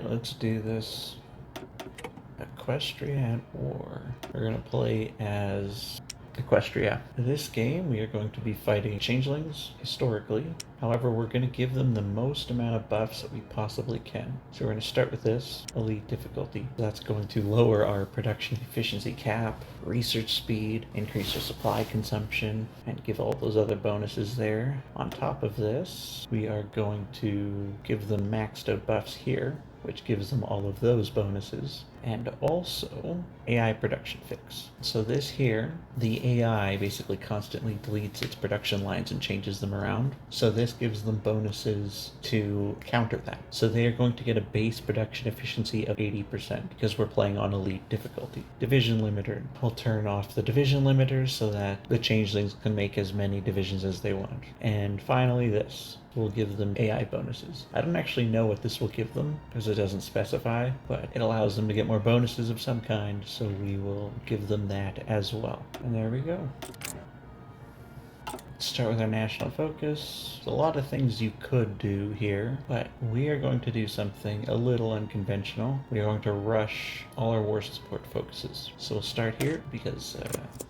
let's do this. Equestria At War. We're gonna play as Equestria. In this game, we are going to be fighting Changelings, historically. However, we're going to give them the most amount of buffs that we possibly can. So we're going to start with this, Elite difficulty. That's going to lower our production efficiency cap, research speed, increase our supply consumption, and give all those other bonuses there. On top of this, we are going to give them maxed out buffs here, which gives them all of those bonuses, and also AI production fix. So this here, the AI basically constantly deletes its production lines and changes them around. So this gives them bonuses to counter that. So they are going to get a base production efficiency of 80% because we're playing on elite difficulty. Division limiter. We'll turn off the division limiters so that the changelings can make as many divisions as they want. And finally this. Will give them AI bonuses. I don't actually know what this will give them because it doesn't specify, but it allows them to get more bonuses of some kind, so we will give them that as well. And there we go. Let's start with our national focus. There's a lot of things you could do here, but we are going to do something a little unconventional. We are going to rush all our war support focuses. So we'll start here because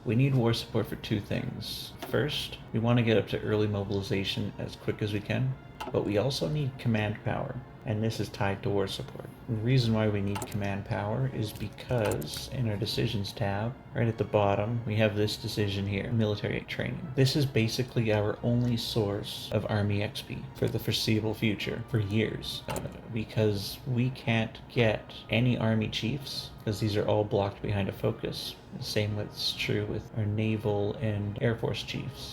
we need war support for two things. First, we want to get up to early mobilization as quick as we can, but we also need command power, and this is tied to war support. And the reason why we need command power is because in our decisions tab, right at the bottom, we have this decision here, military training. This is basically our only source of army XP for the foreseeable future, for years, because we can't get any army chiefs, because these are all blocked behind a focus. The same is true with our naval and air force chiefs.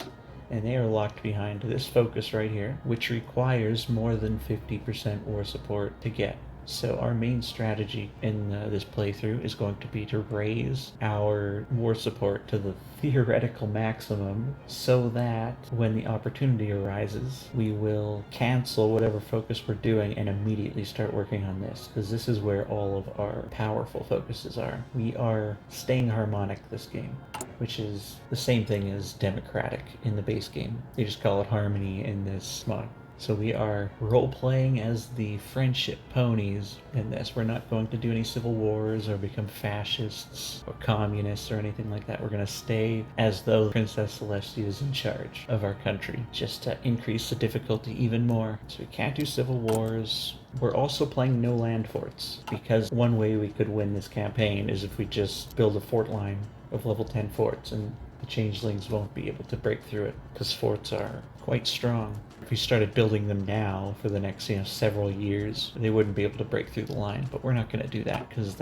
And they are locked behind this focus right here, which requires more than 50% war support to get. So our main strategy in this playthrough is going to be to raise our war support to the theoretical maximum so that when the opportunity arises, we will cancel whatever focus we're doing and immediately start working on this, because this is where all of our powerful focuses are. We are staying harmonic this game, which is the same thing as democratic in the base game. They just call it harmony in this mod. So we are role-playing as the friendship ponies in this. We're not going to do any civil wars or become fascists or communists or anything like that. We're going to stay as though Princess Celestia is in charge of our country, just to increase the difficulty even more. So we can't do civil wars. We're also playing no land forts, because one way we could win this campaign is if we just build a fort line of level 10 forts, and the changelings won't be able to break through it because forts are quite strong. If we started building them now for the next, several years, they wouldn't be able to break through the line, but we're not going to do that because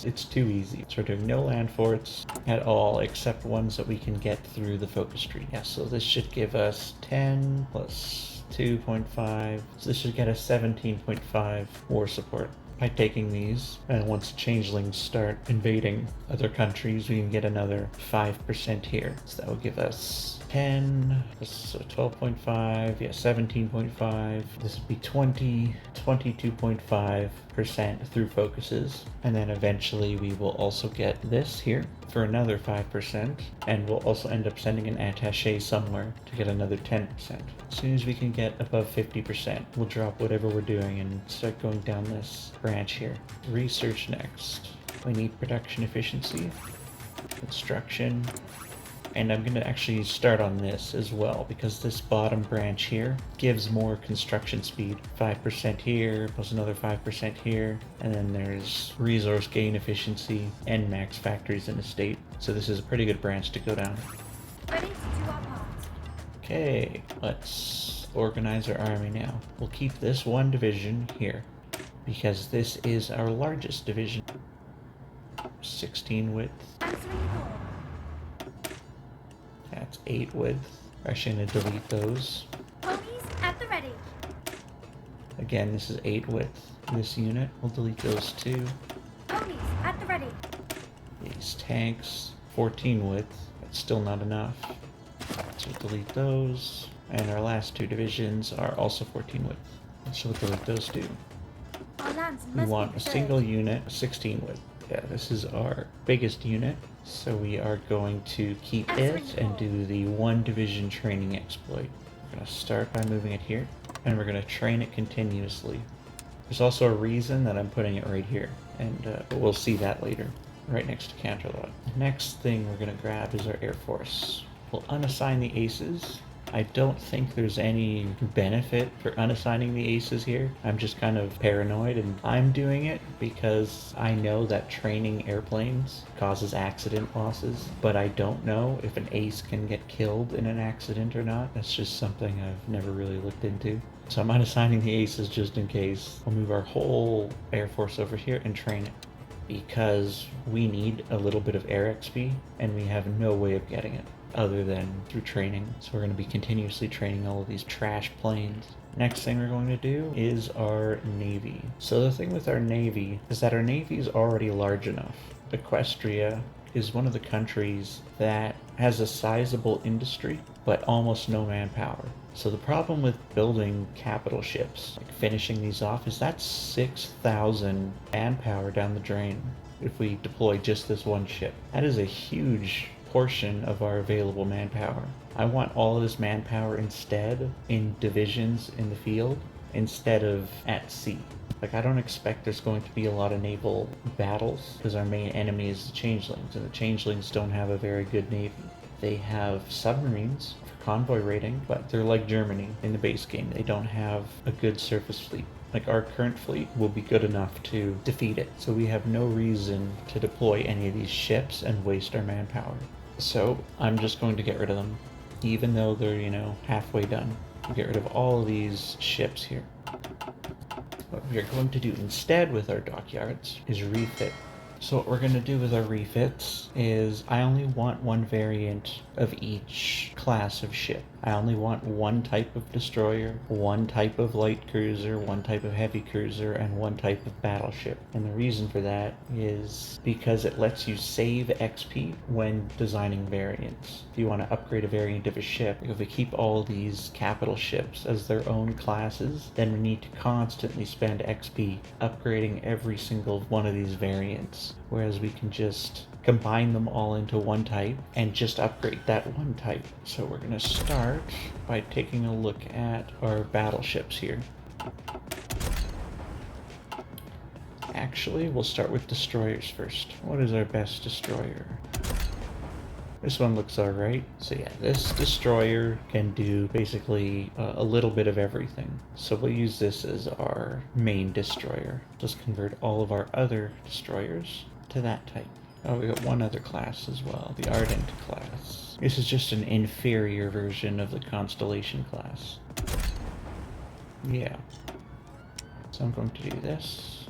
it's too easy. So we're doing no land forts at all except ones that we can get through the focus tree. Yeah, so this should give us 10 plus 2.5. So this should get us 17.5 war support. By taking these, and once changelings start invading other countries, we can get another 5% here. So that will give us 10, so 12.5, 17.5. This would be 22.5% through focuses. And then eventually we will also get this here for another 5%, and we'll also end up sending an attaché somewhere to get another 10%. As soon as we can get above 50%, we'll drop whatever we're doing and start going down this branch here. Research next. We need production efficiency, construction, and I'm going to actually start on this as well, because this bottom branch here gives more construction speed. 5% here, plus another 5% here, and then there's resource gain efficiency and max factories in a state. So this is a pretty good branch to go down. Ready to do our part. Okay, let's organize our army now. We'll keep this one division here, because this is our largest division. 16 width. Answering the call. That's 8 width. We're actually going to delete those. Ponies at the ready. Again, this is 8 width. This unit, we'll delete those too. Ponies at the ready. These tanks, 14 width. That's still not enough. So we'll delete those. And our last two divisions are also 14 width. So we'll delete those two. Our lands We must be want a preserved. single unit, 16 width. Yeah, this is our biggest unit. So we are going to keep it and do the one division training exploit. We're going to start by moving it here, and we're going to train it continuously. There's also a reason that I'm putting it right here, and we'll see that later, right next to Counterlog. Next thing we're going to grab is our Air Force. We'll unassign the aces. I don't think there's any benefit for unassigning the aces here. I'm just kind of paranoid, and I'm doing it because I know that training airplanes causes accident losses, but I don't know if an ace can get killed in an accident or not. That's just something I've never really looked into. So I'm unassigning the aces just in case. I'll move our whole Air Force over here and train it, because we need a little bit of air XP, and we have no way of getting it other than through training. So we're going to be continuously training all of these trash planes. Next thing we're going to do is our Navy. So the thing with our Navy is that our Navy is already large enough. Equestria is one of the countries that has a sizable industry, but almost no manpower. So the problem with building capital ships, like finishing these off, is that's 6,000 manpower down the drain if we deploy just this one ship. That is a huge portion of our available manpower. I want all of this manpower instead in divisions in the field instead of at sea. Like, I don't expect there's going to be a lot of naval battles because our main enemy is the Changelings, and the Changelings don't have a very good navy. They have submarines for convoy raiding, but they're like Germany in the base game. They don't have a good surface fleet. Like, our current fleet will be good enough to defeat it, so we have no reason to deploy any of these ships and waste our manpower. So I'm just going to get rid of them, even though they're, halfway done. We'll get rid of all of these ships here. What we are going to do instead with our dockyards is refit. So what we're going to do with our refits is I only want one variant of each class of ship. I only want one type of destroyer, one type of light cruiser, one type of heavy cruiser, and one type of battleship. And the reason for that is because it lets you save XP when designing variants. If you want to upgrade a variant of a ship, if we keep all these capital ships as their own classes, then we need to constantly spend XP upgrading every single one of these variants. Whereas we can just combine them all into one type and just upgrade that one type. So we're going to start by taking a look at our battleships here. Actually, we'll start with destroyers first. What is our best destroyer? This one looks alright. So yeah, this destroyer can do basically a little bit of everything. So we'll use this as our main destroyer. Just convert all of our other destroyers to that type. Oh, we got one other class as well, the Ardent class. This is just an inferior version of the Constellation class. Yeah. So I'm going to do this.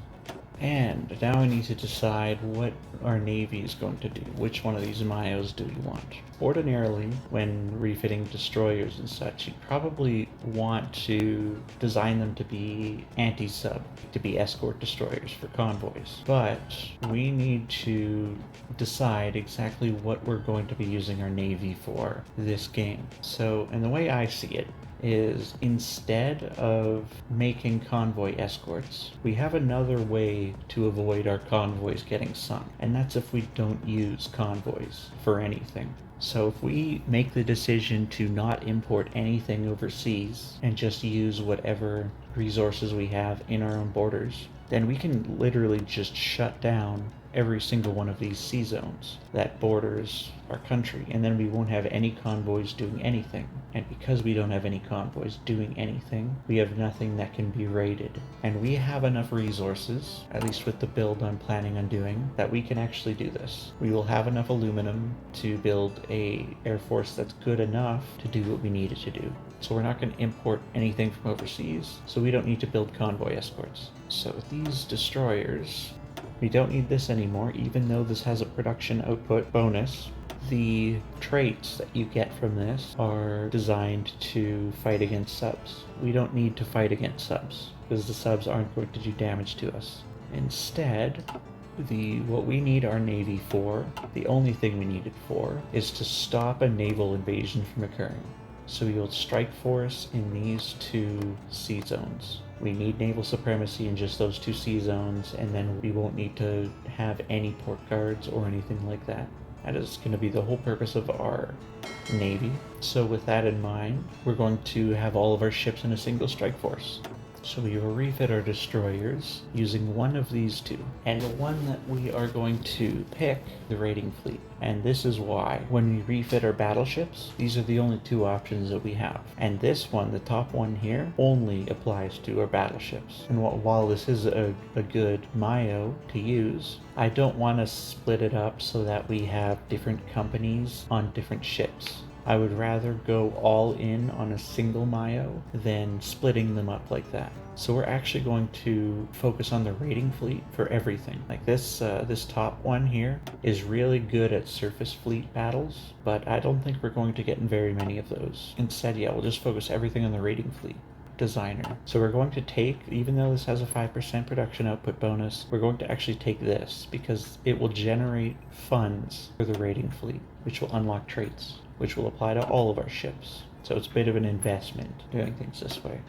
And now we need to decide what our Navy is going to do. Which one of these Mayos do we want? Ordinarily, when refitting destroyers and such, you probably want to design them to be anti-sub, to be escort destroyers for convoys. But we need to decide exactly what we're going to be using our Navy for this game. So, and the way I see it, is instead of making convoy escorts, we have another way to avoid our convoys getting sunk, and that's if we don't use convoys for anything. So if we make the decision to not import anything overseas and just use whatever resources we have in our own borders, then we can literally just shut down every single one of these sea zones that borders our country, and then we won't have any convoys doing anything. And because we don't have any convoys doing anything, we have nothing that can be raided. And we have enough resources, at least with the build I'm planning on doing, that we can actually do this. We will have enough aluminum to build a Air Force that's good enough to do what we need it to do. So we're not going to import anything from overseas, so we don't need to build convoy escorts. So with these destroyers, we don't need this anymore, even though this has a production output bonus. The traits that you get from this are designed to fight against subs. We don't need to fight against subs, because the subs aren't going to do damage to us. Instead, what we need our Navy for, the only thing we need it for, is to stop a naval invasion from occurring. So we will strike force in these two sea zones. We need naval supremacy in just those two sea zones, and then we won't need to have any port guards or anything like that. That is going to be the whole purpose of our Navy. So with that in mind, we're going to have all of our ships in a single strike force. So we will refit our destroyers using one of these two. And the one that we are going to pick, the raiding fleet. And this is why. When we refit our battleships, these are the only two options that we have. And this one, the top one here, only applies to our battleships. And while this is a good Mayo to use, I don't want to split it up so that we have different companies on different ships. I would rather go all in on a single Mayo than splitting them up like that. So we're actually going to focus on the raiding fleet for everything. Like this top one here is really good at surface fleet battles, but I don't think we're going to get in very many of those. Instead, yeah, we'll just focus everything on the raiding fleet. Designer. So we're going to take, even though this has a 5% production output bonus, we're going to actually take this because it will generate funds for the raiding fleet, which will unlock traits, which will apply to all of our ships. So it's a bit of an investment doing things this way.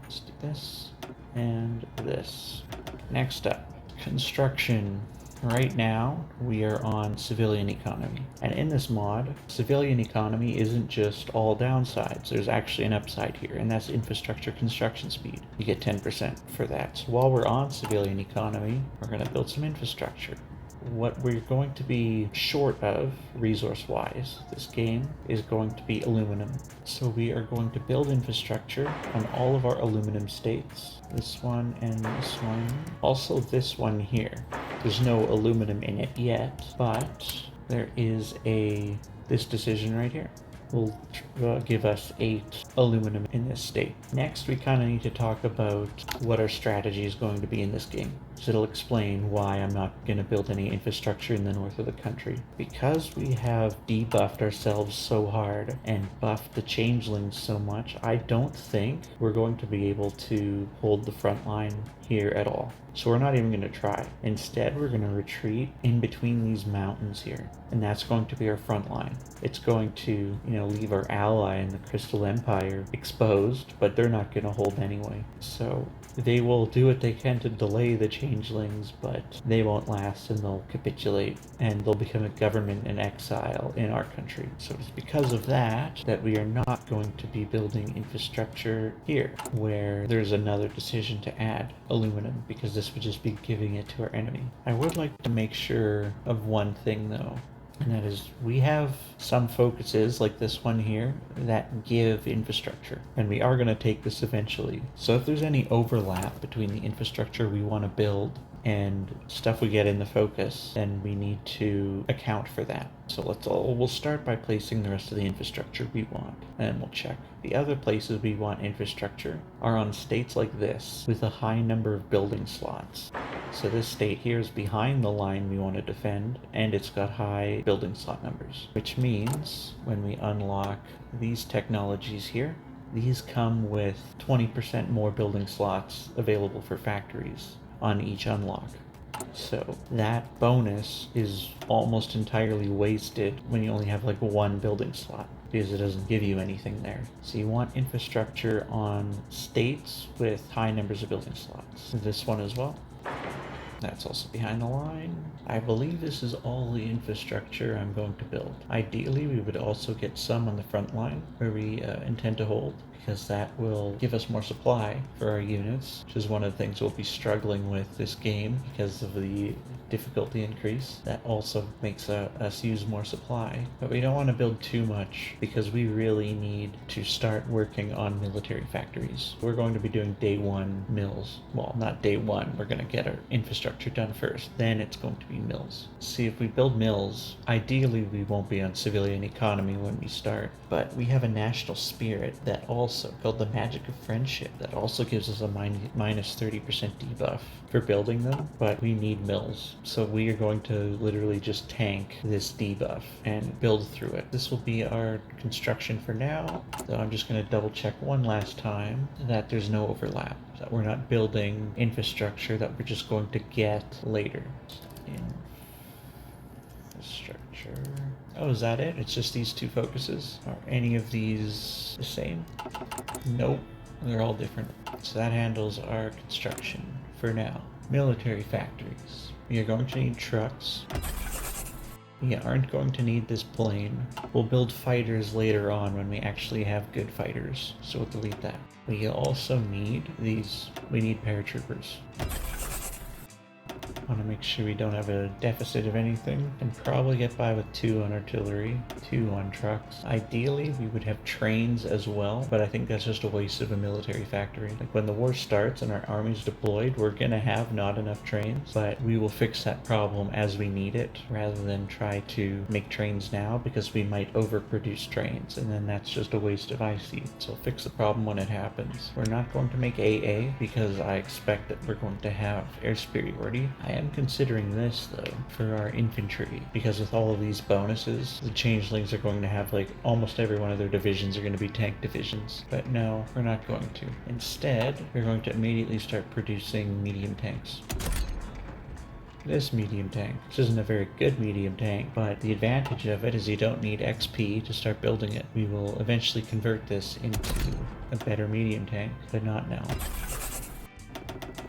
Let's do this and this. Next up, construction. Right now, we are on civilian economy. And in this mod, civilian economy isn't just all downsides. There's actually an upside here, and that's infrastructure construction speed. You get 10% for that. So while we're on civilian economy, we're going to build some infrastructure. What we're going to be short of, resource-wise, this game, is going to be aluminum. So we are going to build infrastructure on all of our aluminum states. This one and this one. Also this one here. There's no aluminum in it yet, but there is this decision right here will give us 8 aluminum in this state. Next, we kind of need to talk about what our strategy is going to be in this game. So it'll explain why I'm not going to build any infrastructure in the north of the country. Because we have debuffed ourselves so hard and buffed the Changelings so much, I don't think we're going to be able to hold the front line here at all. So we're not even going to try. Instead, we're going to retreat in between these mountains here. And that's going to be our front line. It's going to, leave our ally in the Crystal Empire exposed, but they're not going to hold anyway. So they will do what they can to delay the Changelings, but they won't last and they'll capitulate and they'll become a government in exile in our country. So it's because of that we are not going to be building infrastructure here, where there's another decision to add aluminum, because this would just be giving it to our enemy. I would like to make sure of one thing though. And that is, we have some focuses, like this one here, that give infrastructure. And we are going to take this eventually. So if there's any overlap between the infrastructure we want to build and stuff we get in the focus, then we need to account for that. So we'll start by placing the rest of the infrastructure we want, and we'll check. The other places we want infrastructure are on states like this, with a high number of building slots. So this state here is behind the line we want to defend, and it's got high building slot numbers, which means when we unlock these technologies here, these come with 20% more building slots available for factories on each unlock. So that bonus is almost entirely wasted when you only have like one building slot, because it doesn't give you anything there. So you want infrastructure on states with high numbers of building slots. This one as well. That's also behind the line. I believe this is all the infrastructure I'm going to build. Ideally, we would also get some on the front line where we intend to hold, because that will give us more supply for our units, which is one of the things we'll be struggling with this game because of the difficulty increase. That also makes us use more supply. But we don't want to build too much, because we really need to start working on military factories. We're going to be doing day 1 mills. Well, not day 1. We're going to get our infrastructure done first. Then it's going to be mills. See, if we build mills, ideally we won't be on civilian economy when we start. But we have a national spirit that also, called the Magic of Friendship, that also gives us a minus 30% debuff for building them. But we need mills. So we are going to literally just tank this debuff and build through it. This will be our construction for now. So I'm just going to double check one last time that there's no overlap, that we're not building infrastructure that we're just going to get later. Infrastructure. Oh, is that it? It's just these 2 focuses? Are any of these the same? Nope. They're all different. So that handles our construction for now. Military factories. We are going to need trucks. We aren't going to need this plane. We'll build fighters later on when we actually have good fighters, so we'll delete that. We also need these. We need paratroopers. Want to make sure we don't have a deficit of anything. Can probably get by with 2 on artillery, 2 on trucks. Ideally, we would have trains as well, but I think that's just a waste of a military factory. Like when the war starts and our army's deployed, we're gonna have not enough trains, but we will fix that problem as we need it, rather than try to make trains now, because we might overproduce trains, and then that's just a waste of IC. So fix the problem when it happens. We're not going to make AA, because I expect that we're going to have air superiority. I am considering this though for our infantry, because with all of these bonuses, the Changelings are going to have like almost every one of their divisions are going to be tank divisions. But no, we're not going to. Instead, we're going to immediately start producing medium tanks. This medium tank. This isn't a very good medium tank, but the advantage of it is you don't need XP to start building it. We will eventually convert this into a better medium tank, but not now.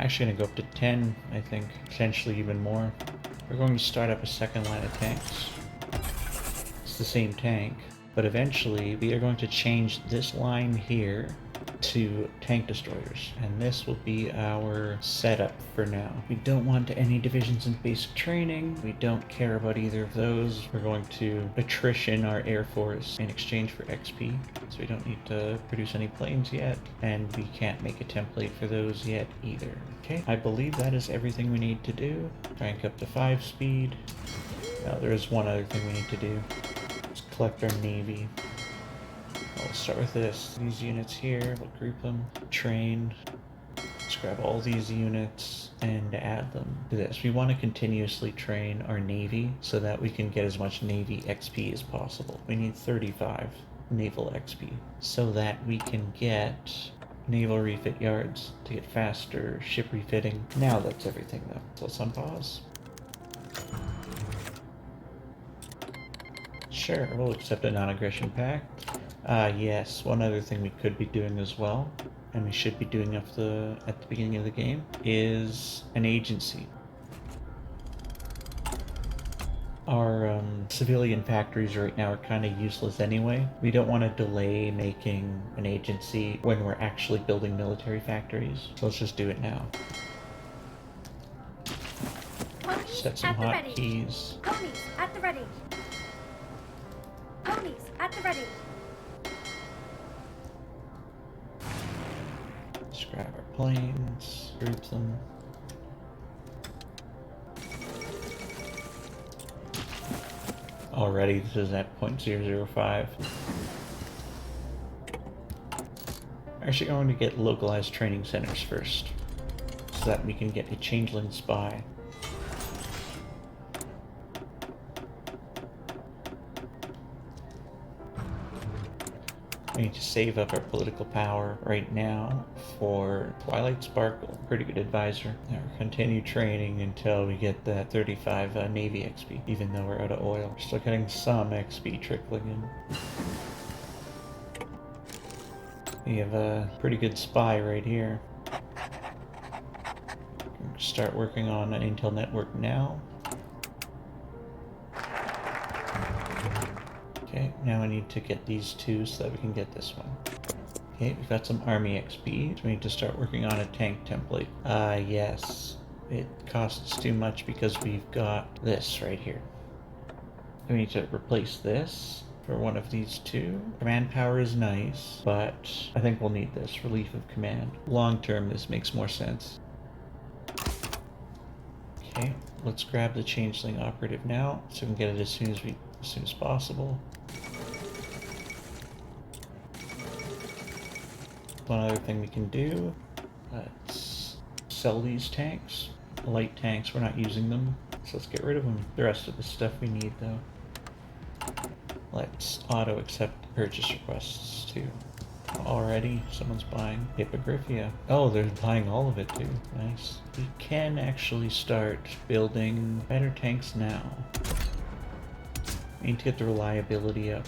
Actually gonna go up to 10, I think, potentially even more. We're going to start up a second line of tanks. It's the same tank, but eventually we are going to change this line here to tank destroyers, and this will be our setup for now. We don't want any divisions in basic training. We don't care about either of those. We're going to attrition our air force in exchange for XP, so we don't need to produce any planes yet, and we can't make a template for those yet either. Okay, I believe that is everything we need to do. Crank up to 5 speed. Now there is one other thing we need to do. Let's collect our navy. We'll start with this. These units here, we'll group them, train. Let's grab all these units and add them to this. We want to continuously train our navy so that we can get as much navy XP as possible. We need 35 naval XP so that we can get naval refit yards to get faster ship refitting. Now that's everything though. So let's unpause. Sure, we'll accept a non-aggression pact. Yes, one other thing we could be doing as well, and we should be doing at the beginning of the game, is an agency. Our civilian factories right now are kind of useless anyway. We don't want to delay making an agency when we're actually building military factories, so let's just do it now. Set some hotkeys. Ponies at the ready. Ponies at the ready. Let's grab our planes, group them. Already, this is at 0.005. We're actually going to get localized training centers first, so that we can get a Changeling spy. We need to save up our political power right now for Twilight Sparkle. Pretty good advisor. Now we'll continue training until we get that 35 Navy XP, even though we're out of oil. We're still getting some XP trickling in. We have a pretty good spy right here. Start working on an Intel network now. Okay, now we need to get these two so that we can get this one. Okay, we've got some army XP, so we need to start working on a tank template. Yes. It costs too much because we've got this right here. We need to replace this for one of these two. Command power is nice, but I think we'll need this. Relief of command. Long term, this makes more sense. Okay, let's grab the Changeling operative now, so we can get it as soon as possible. One other thing we can do, let's sell these tanks. The light tanks, we're not using them, so let's get rid of them. The rest of the stuff we need though. Let's auto accept purchase requests too. Already, someone's buying Hippogriffia. Oh, they're buying all of it too. Nice. We can actually start building better tanks now. We need to get the reliability up.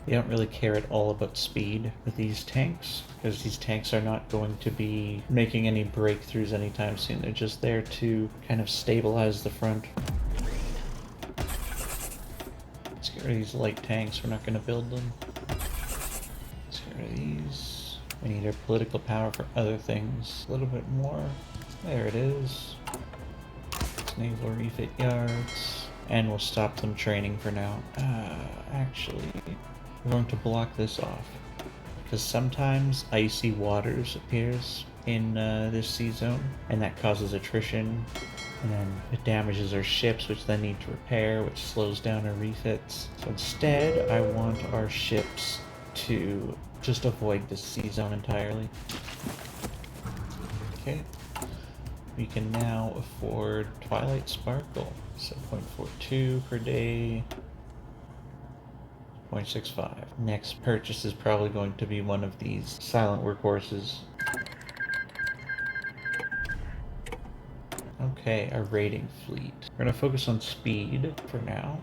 We don't really care at all about speed with these tanks, because these tanks are not going to be making any breakthroughs anytime soon. They're just there to kind of stabilize the front. Get rid of these light tanks, we're not going to build them. Let's get rid of these. We need our political power for other things. A little bit more. There it is. It's naval refit yards. And we'll stop them training for now. Actually, we're going to block this off. Because sometimes icy waters appears in this sea zone, and that causes attrition, and then it damages our ships, which then need to repair, which slows down our refits. So instead, I want our ships to just avoid this sea zone entirely. Okay. We can now afford Twilight Sparkle. 7.42 per day. 0.65. Next purchase is probably going to be one of these silent workhorses. Okay, our raiding fleet. We're gonna focus on speed for now.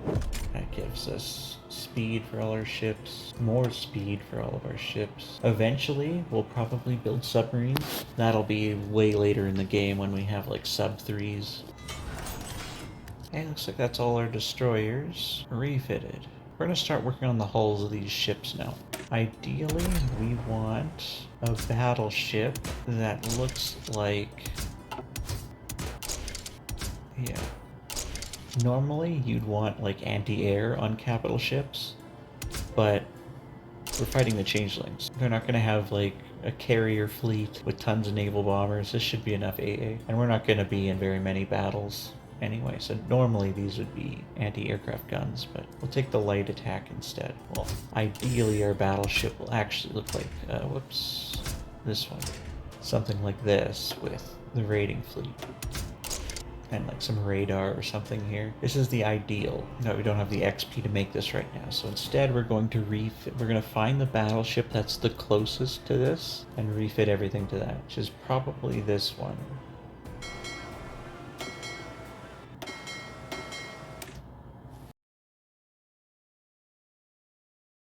That gives us speed for all our ships, more speed for all of our ships. Eventually, we'll probably build submarines. That'll be way later in the game when we have like sub-3s. Okay, looks like that's all our destroyers refitted. We're gonna start working on the hulls of these ships now. Ideally, we want a battleship that looks like... yeah. Normally, you'd want like anti-air on capital ships, but we're fighting the Changelings. They're not gonna have like a carrier fleet with tons of naval bombers. This should be enough AA. And we're not gonna be in very many battles anyway, so normally these would be anti-aircraft guns, but we'll take the light attack instead. Well, ideally our battleship will actually look like, this one. Something like this with the raiding fleet. And like some radar or something here. This is the ideal. No, we don't have the XP to make this right now, so instead we're going to we're going to find the battleship that's the closest to this and refit everything to that, which is probably this one.